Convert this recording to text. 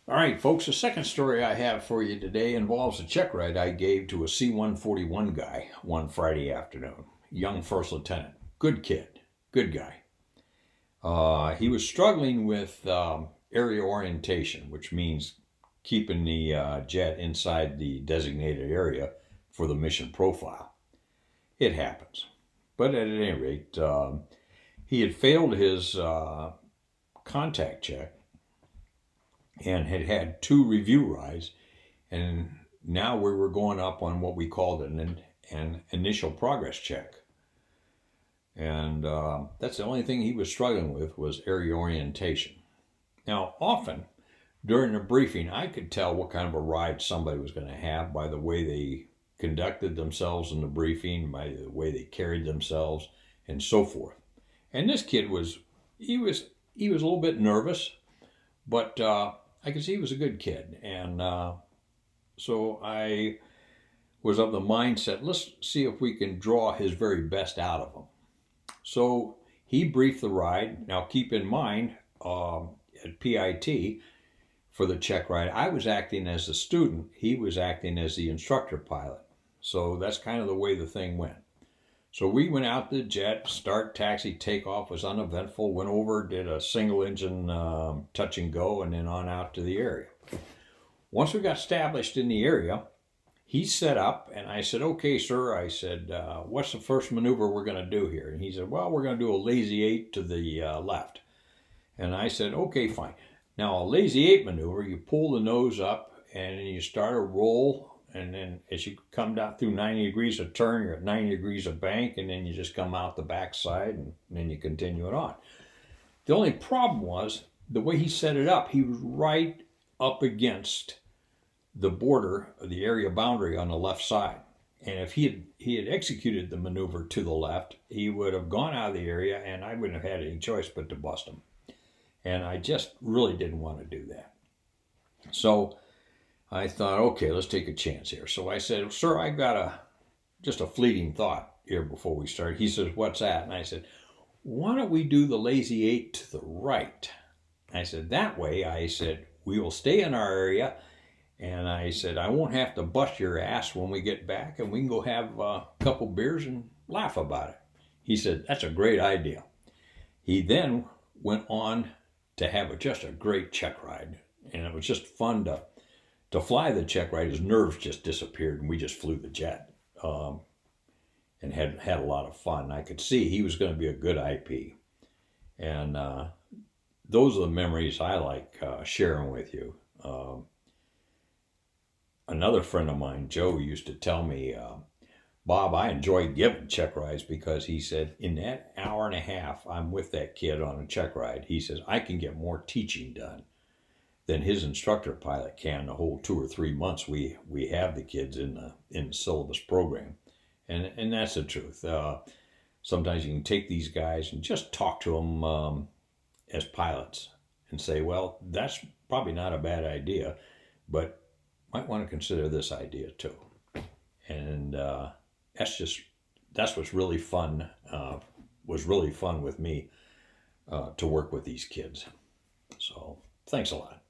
All right, folks, the second story I have for you today involves a check ride I gave to a C-141 guy one Friday afternoon. Young first lieutenant. Good kid. Good guy. He was struggling with area orientation, which means keeping the jet inside the designated area for the mission profile. It happens. But at any rate, he had failed his contact check and had had two review rides, and now we were going up on what we called an initial progress check. And that's the only thing he was struggling with was area orientation. Now, often during the briefing, I could tell what kind of a ride somebody was going to have by the way they conducted themselves in the briefing, by the way they carried themselves, and so forth. And this kid was a little bit nervous, but I could see he was a good kid, and so I was of the mindset, let's see if we can draw his very best out of him. So he briefed the ride. Now keep in mind, at PIT for the check ride, I was acting as the student. He was acting as the instructor pilot. So that's kind of the way the thing went. So we went out to the jet, start, taxi, takeoff was uneventful, went over, did a single engine touch and go, and then on out to the area. Once we got established in the area, he set up, and I said, okay, sir, I said, what's the first maneuver we're going to do here? And he said, well, we're going to do a lazy 8 to the left. And I said, okay, fine. Now, a lazy 8 maneuver, you pull the nose up, and then you start a roll, and then as you come down through 90 degrees of turn, you're at 90 degrees of bank, and then you just come out the backside, and then you continue it on. The only problem was the way he set it up, he was right up against the border, the area boundary on the left side. And if he had executed the maneuver to the left, he would have gone out of the area, and I wouldn't have had any choice but to bust him. And I just really didn't want to do that. So I thought, okay, let's take a chance here. So I said, sir, I got just a fleeting thought here before we start. He says, what's that? And I said, why don't we do the lazy 8 to the right? I said, that way, I said, we will stay in our area. And I said, I won't have to bust your ass when we get back, and we can go have a couple beers and laugh about it. He said, that's a great idea. He then went on to have just a great check ride. And it was just fun to fly the check ride. His nerves just disappeared, and we just flew the jet and had a lot of fun. I could see he was going to be a good IP. And those are the memories I like sharing with you. Another friend of mine, Joe, used to tell me, Bob, I enjoy giving check rides because he said, in that hour and a half I'm with that kid on a check ride, he says, I can get more teaching done than his instructor pilot can the whole 2 or 3 months we have the kids in the syllabus program. And that's the truth. Sometimes you can take these guys and just talk to them as pilots and say, well, that's probably not a bad idea, but might want to consider this idea too. And that's what's really fun, was really fun with me to work with these kids. So thanks a lot.